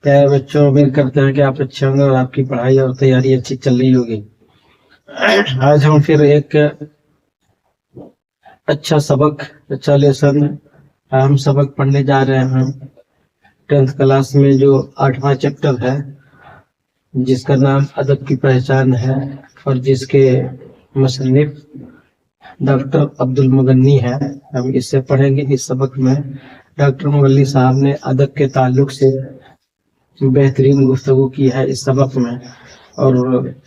प्यारे बच्चों, उम्मीद करते हैं कि आप अच्छे होंगे और आपकी पढ़ाई और तैयारी अच्छी चल रही होगी। आज हम फिर एक अच्छा सबक, अच्छा लेसन, अहम सबक पढ़ने जा रहे हैं। 10th क्लास में जो 8वां चैप्टर है, जिसका नाम अदब की पहचान है और जिसके मुसन्निफ डॉक्टर अब्दुल मुगन्नी है। हम इससे पढ़ेंगे। इस सबक में डॉक्टर मुगन्नी साहब ने अदब के ताल्लुक से बेहतरीन गुफ्तगू की है इस सबक में, और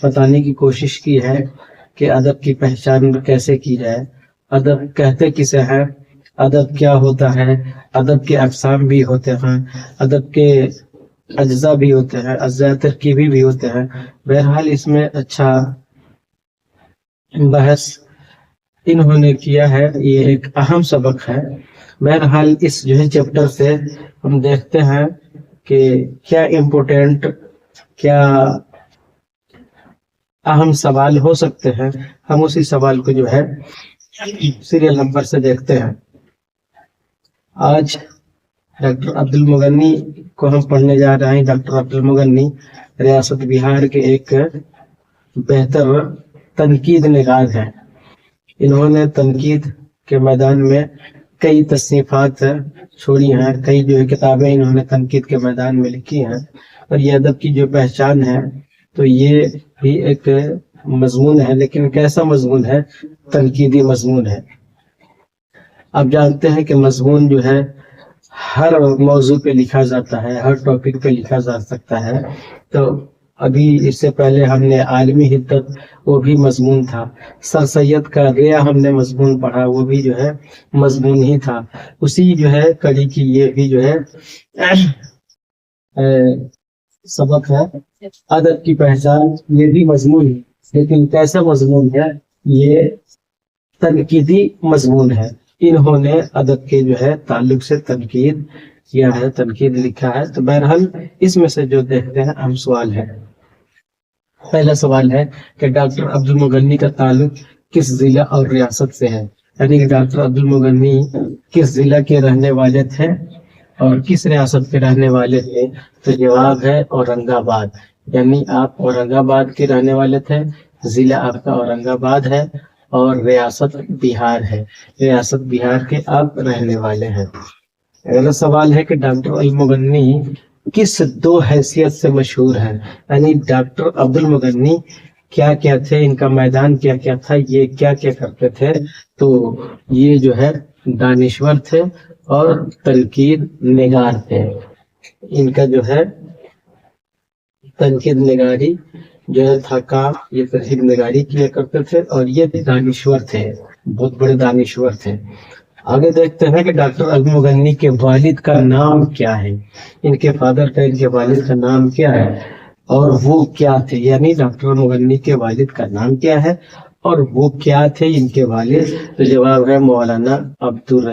बताने की कोशिश की है कि अदब की पहचान कैसे की जाए, अदब कहते किसे हैं, अदब क्या होता है, अदब के अक़साम भी होते हैं, अदब के अज्जा भी होते हैं, अज्जा तरकीबी भी होते हैं। बहरहाल इसमें अच्छा बहस इन्होंने किया है। ये एक अहम सबक है। बहरहाल इस जो है चैप्टर से हम देखते हैं कि क्या इम्पोर्टेंट, क्या अहम सवाल हो सकते हैं। हम उसी सवाल को जो है सीरियल नंबर से देखते हैं। आज डॉक्टर अब्दुल मुगन्नी को हम पढ़ने जा रहे हैं। डॉक्टर अब्दुल मुगन्नी रियासत बिहार के एक बेहतर तनकीद निगार है। इन्होंने तनकीद के मैदान में कई तसनीफात छोड़ी हैं, कई जो है किताबें इन्होंने तनकीद के मैदान में लिखी हैं। और ये अदब की जो पहचान है, तो ये भी एक मजमून है, लेकिन कैसा मजमून है? तनकीदी मजमून है। आप जानते हैं कि मजमून जो है हर मौजू पे लिखा जाता है, हर टॉपिक पे लिखा जा सकता है। तो अभी इससे पहले हमने आलमी हिद्दत, वो भी मजमून था। सर सैयद का रिया हमने मजमून पढ़ा, वो भी जो है मजमून ही था। उसी जो है कड़ी की ये भी जो है सबक है, अदब की पहचान। ये भी मजमून है, लेकिन कैसा मजमून है? ये तनकीदी मजमून है। इन्होंने अदब के जो है ताल्लुक से तनकीद किया है, तनकीद लिखा है। तो बहरहाल इसमें से जो देखते हैं अहम सवाल है। पहला सवाल है कि डॉक्टर अब्दुल मुगन्नी का ताल्लुक किस जिला और रियासत से है, यानी कि डॉक्टर अब्दुल मुगन्नी किस जिला के रहने वाले थे और किस रियासत के रहने वाले थे। तो जवाब है औरंगाबाद, यानी आप औरंगाबाद के रहने वाले थे। जिला आपका औरंगाबाद है और रियासत बिहार है, रियासत बिहार के आप रहने वाले हैं। अगला सवाल है कि डॉक्टर अल मुगन्नी किस दो हैसियत से मशहूर है, यानी डॉक्टर अब्दुल मुगन्नी क्या क्या थे, इनका मैदान क्या क्या था, ये क्या क्या करते थे। तो ये जो है दानिश्वर थे और तनकीद निगार थे। इनका जो है तनकीद निगारी जो है था काम, ये तनकीद निगारी किया करते थे और ये दानिश्वर थे, बहुत बड़े दानिश्वर थे। आगे देखते हैं कि डॉक्टर अब्दुल मुगन्नी के वालिद का नाम क्या है। इनके फादर का, इनके वालिद का नाम क्या है और वो क्या थे, यानी डॉक्टर मुगन्नी के वालिद का नाम क्या है और वो क्या थे इनके वालिद। तो जवाब है मौलाना अब्दुल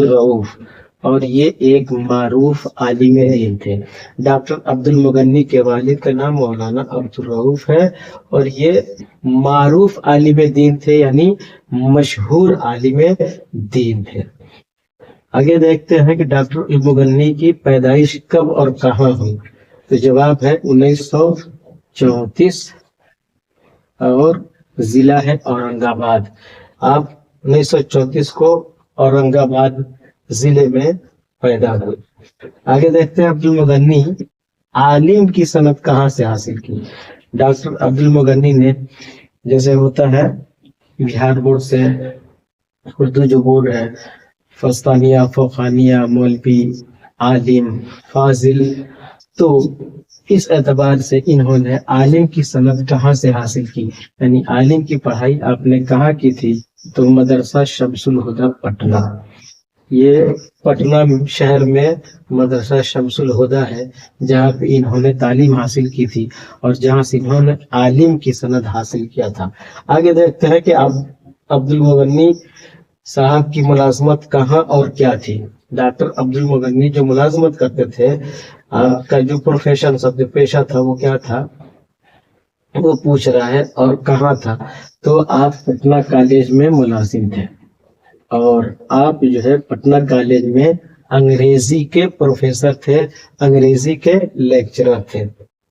रऊफ, और ये एक मारूफ आलिम दीन थे। डॉक्टर अब्दुल मुगन्नी के वालिद का नाम मौलाना अब्दुल रऊफ है और ये मारूफ आलिम दीन थे, यानी मशहूर आलिम दीन थे। आगे देखते हैं कि डॉक्टर मुगन्नी की पैदाइश कब और कहाँ हुई। तो जवाब है 1934 और जिला है औरंगाबाद। आप 1934 को औरंगाबाद जिले में पैदा हुए। आगे देखते हैं अब्दुल मुगन्नी आलिम की सनद कहाँ से हासिल की। डॉक्टर अब्दुल मुगन्नी ने, जैसे होता है बिहार बोर्ड से उर्दू जो बोर्ड है, फस्तानिया, फ़ोखानिया, मौलवी, आलिम, फाजिल, तो इस एतबार से इन्होंने आलिम की सनद कहाँ से हासिल की, यानी आलिम की पढ़ाई आपने कहाँ की थी। तो मदरसा शमसुल हुदा पटना, ये पटना शहर में मदरसा शमसुल हुदा है, जहाँ पे इन्होंने तालीम हासिल की थी और जहाँ से इन्होंने आलिम की सनद हासिल किया था। आगे देखते हैं कि अब्दुल मुगन्नी साहब की मुलाजमत कहाँ और क्या थी। डॉक्टर अब्दुल मुगन्नी जो मुलाजमत करते थे, आपका जो प्रोफेशन सब जो पेशा था वो क्या था, वो पूछ रहा है, और कहाँ था। तो आप पटना कॉलेज में मुलाजिम थे और आप जो है पटना कॉलेज में अंग्रेजी के प्रोफेसर थे, अंग्रेजी के लेक्चरर थे।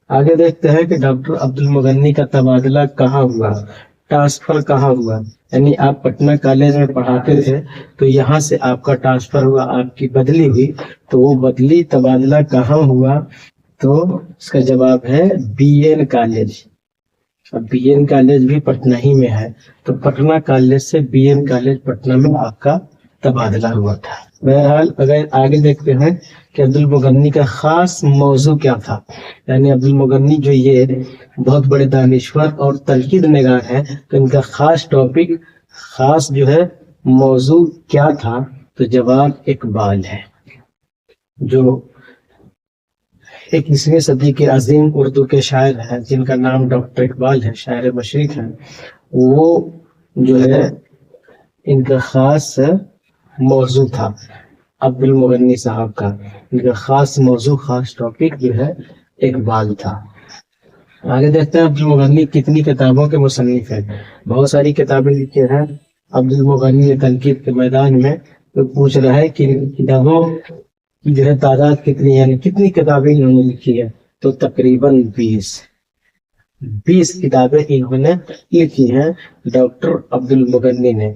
आगे देखते हैं कि डॉक्टर अब्दुल मुगन्नी का तबादला कहाँ हुआ, ट्रांसफर कहाँ हुआ। यानी आप पटना कॉलेज में पढ़ाते थे तो यहाँ से आपका ट्रांसफर हुआ, आपकी बदली हुई, तो वो बदली तबादला कहाँ हुआ, तो इसका जवाब है बीएन कॉलेज। अब बीएन कॉलेज भी पटना ही में है, तो पटना कॉलेज से बीएन कॉलेज पटना में आपका तबादला हुआ था। बहरहाल अगर आगे देखते हैं कि अब्दुल मुगन्नी का खास मौजू क्या था, यानी अब्दुल मुगन्नी जो ये बहुत बड़े दानिश्वर और तनकीद निगार है, तो इनका खास टॉपिक, खास जो है मौजू क्या था, तो जवाब इकबाल है। जो 21वीं सदी के अजीम उर्दू के शायर हैं जिनका नाम डॉक्टर इकबाल है, शायर मशरिक हैं, वो जो है इनका खास मौजू था अब्दुल मुगन्नी साहब का। इनका खास मौजू, खास टॉपिक जो है इकबाल था। आगे देखते हैं अब्दुल मुगन्नी कितनी किताबों के मुसन्निफ हैं। बहुत सारी किताबें लिखी हैं अब्दुल मुगन्नी ने तनकीद के मैदान में। तो पूछ रहा है कि किताबों की जो है तादाद कितनी है, कितनी किताबें इन्होंने लिखी है, तो तकरीबन 20 किताबें इन्होंने लिखी हैं डॉक्टर अब्दुल मुगन्नी ने।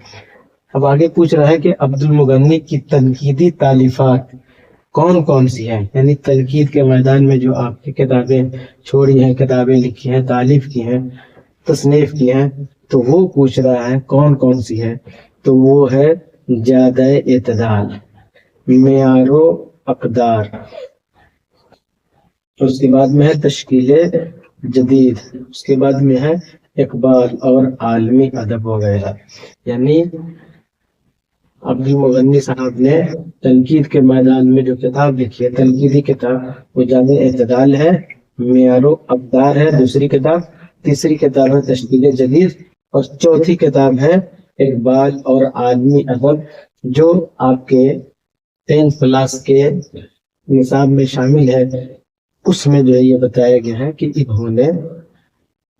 अब आगे पूछ रहा है कि अब्दुल मुगन्नी की तनकीदी तालीफात कौन कौन सी हैं, यानी तनकीद के मैदान में जो आपकी किताबें छोड़ी हैं, किताबें लिखी हैं, तालीफ की हैं, तसनीफ की हैं, तो वो पूछ रहा है कौन कौन सी है, तो वो है जादा एतदाल, मेयारो अकदार, उसके बाद में है तश्कीले जदीद, उसके बाद में है इकबाल और आलमी अदब वगैरह। यानी अब्दुल मुगन्नी साहब ने तनकीद के मैदान में जो किताब लिखी है, तनकीदी किताब, वो जादा एतदाल है, मेयारो अकदार है दूसरी किताब, तीसरी किताब है तश्कीले जदीद, और चौथी किताब है इकबाल और आलमी अदब, जो आपके 10th क्लास के निसाब में शामिल है। उसमें जो है ये बताया गया है कि इन्होंने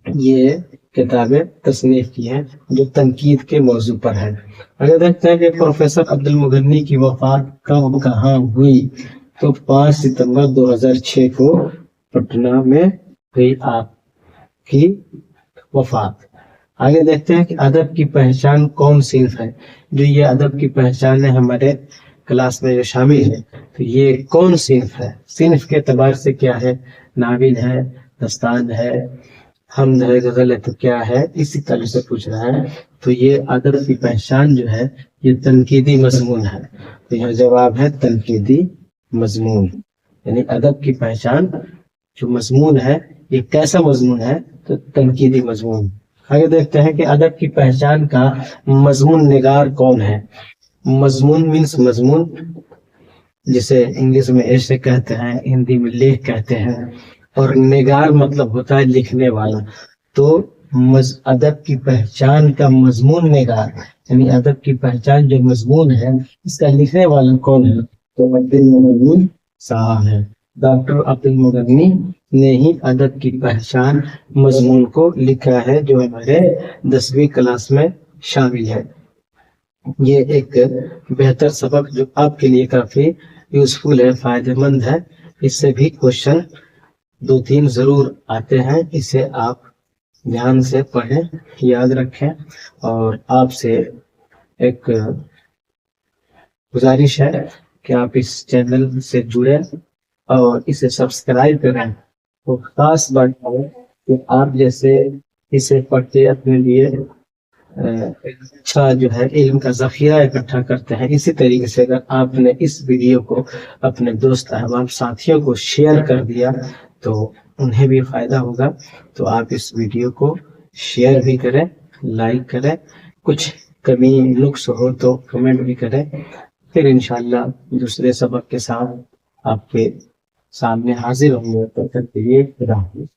ये किताबें तसनीफ की हैं जो तनकीद के मौजू पर है। अगर देखते हैं कि प्रोफेसर अब्दुल मुगन्नी की वफात कब कहाँ हुई, तो 5 सितंबर 2006 को पटना में हुई आपकी वफात। आगे देखते हैं कि अदब की पहचान कौन सिर्फ है। जो ये अदब की पहचान है हमारे क्लास में जो शामिल है, तो ये कौन सिर्फ है, सिर्फ के एतबार से क्या है, नाविल है, दस्तान है, हमद है, गजल है, तो क्या है, इसी तरह से पूछ रहा है। तो ये अदब की पहचान जो है ये तनकीदी मजमून है, तो यहाँ जवाब है तनकीदी मजमून। यानी अदब की पहचान जो मजमून है ये कैसा मजमून है, तो तनकीदी मजमून। आगे देखते हैं कि अदब की पहचान का मजमून निगार कौन है। मजमून मीन्स मजमून, जिसे इंग्लिश में ऐसे कहते हैं, हिंदी में लेख कहते हैं, और निगार मतलब होता है लिखने वाला। तो अदब की पहचान का मजमून निगार, यानी अदब की पहचान जो मजमून है इसका लिखने वाला कौन है, तो अब्दुल मुगन्नी साहब है। डॉक्टर अब्दुल मुगन्नी ने ही अदब की पहचान मजमून को लिखा है, जो हमारे 10वीं क्लास में शामिल है। ये एक बेहतर सबक जो आपके लिए काफी यूजफुल है, फायदेमंद है। इससे भी क्वेश्चन 2-3 जरूर आते हैं, इसे आप ध्यान से पढ़ें, याद रखें। और आपसे एक गुजारिश है कि आप इस चैनल से जुड़े और इसे सब्सक्राइब करें। तो खास बात है कि आप जैसे इसे पढ़ते अपने लिए अच्छा जो है इल्म का ज़ख़ीरा इकट्ठा करते हैं, इसी तरीके से अगर आपने इस वीडियो को अपने दोस्त अहबाब साथियों को शेयर कर दिया तो उन्हें भी फायदा होगा। तो आप इस वीडियो को शेयर भी करें, लाइक करें, कुछ कमी नुक्स हो तो कमेंट भी करें। फिर इंशाल्लाह दूसरे सबक के साथ आपके सामने हाजिर होंगे। तो तब तक के लिए खुदा हाफ़िज़।